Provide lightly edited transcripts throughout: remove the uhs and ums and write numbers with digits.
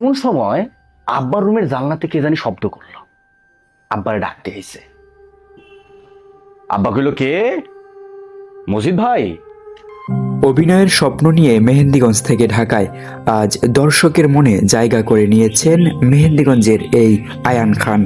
কোন সময় আব্বার রুমের জানলাতে কে জানি শব্দ করলো। আব্বারে ডাকতে এসে আব্বা কইল, কে? মজিদ ভাই। অভিনয়ের স্বপ্ন নিয়ে মেহেন্দিগঞ্জ থেকে ঢাকায় আজ দর্শকের মনে জায়গা করে নিয়েছেন মেহেন্দিগঞ্জের এই আয়ান খান।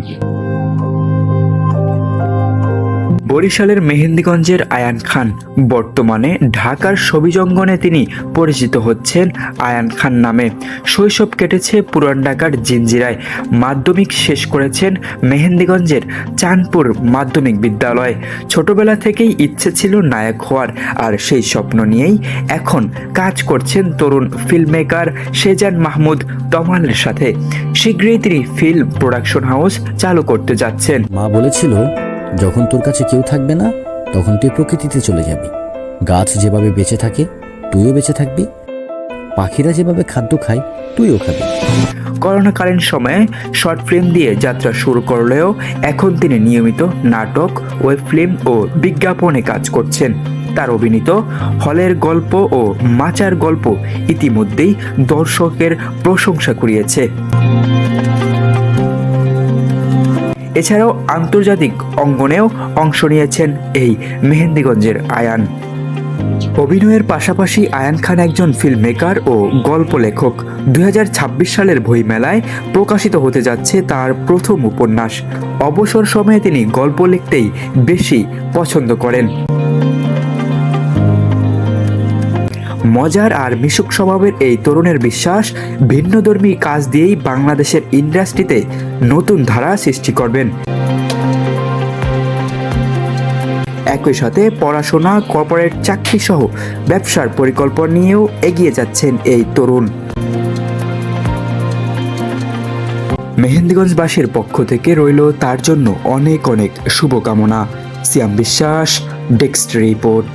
বরিশালের মেহেন্দিগঞ্জের আয়ান খান বর্তমানে ঢাকার ছবিজঙ্গনে তিনি পরিচিত হচ্ছেন আয়ান খান নামে। শৈশব কেটেছে পুরান ঢাকার জিঞ্জিরায়। মাধ্যমিক শেষ করেছেন মেহেন্দিগঞ্জের চাঁদপুর মাধ্যমিক বিদ্যালয়। ছোটবেলা থেকেই ইচ্ছে ছিল নায়ক হওয়ার, আর সেই স্বপ্ন নিয়েই এখন কাজ করছেন তরুণ ফিল্মমেকার সেজান মাহমুদ তমালের সাথে। শীঘ্রই তিনি ফিল্ম প্রোডাকশন হাউস চালু করতে যাচ্ছেন। মা বলেছিল, যখন তোর কাছে কেউ থাকবে না তখন তুই প্রকৃতিতে চলে যাবি। গাছ যেভাবে বেঁচে থাকে তুইও বেঁচে থাকবি, পাখিরা যেভাবে খাদ্য খায় তুইও খাবি। করোনাকালীন সময়ে শর্ট ফিল্ম দিয়ে যাত্রা শুরু করলেও এখন তিনি নিয়মিত নাটক, ওয়েব ফিল্ম ও বিজ্ঞাপনে কাজ করছেন। তার অভিনীত হলের গল্প ও মাচার গল্প ইতিমধ্যেই দর্শকের প্রশংসা কুড়িয়েছে। এছাড়াও আন্তর্জাতিক অঙ্গনেও অংশ নিয়েছেন এই মেহেন্দিগঞ্জের আয়ান। অভিনয়ের পাশাপাশি আয়ান খান একজন ফিল্ম মেকার ও গল্প লেখক। 2026 সালের বইমেলায় প্রকাশিত হতে যাচ্ছে তার প্রথম উপন্যাস। অবসর সময়ে তিনি গল্প লিখতেই বেশি পছন্দ করেন। মজার আর মিশুক স্বভাবের এই তরুণের বিশ্বাস, ভিন্নধর্মী কাজ দিয়েই বাংলাদেশের ইন্ডাস্ট্রিতে নতুন ধারা সৃষ্টি করবেন। একই সাথে পড়াশোনা, কর্পোরেট চাকরি সহ ব্যবসার পরিকল্পনা নিয়েও এগিয়ে যাচ্ছেন এই তরুণ। মেহেন্দিগঞ্জবাসীর পক্ষ থেকে রইল তার জন্য অনেক অনেক শুভকামনা। সিয়াম বিশ্বাস, ডেস্ক রিপোর্ট।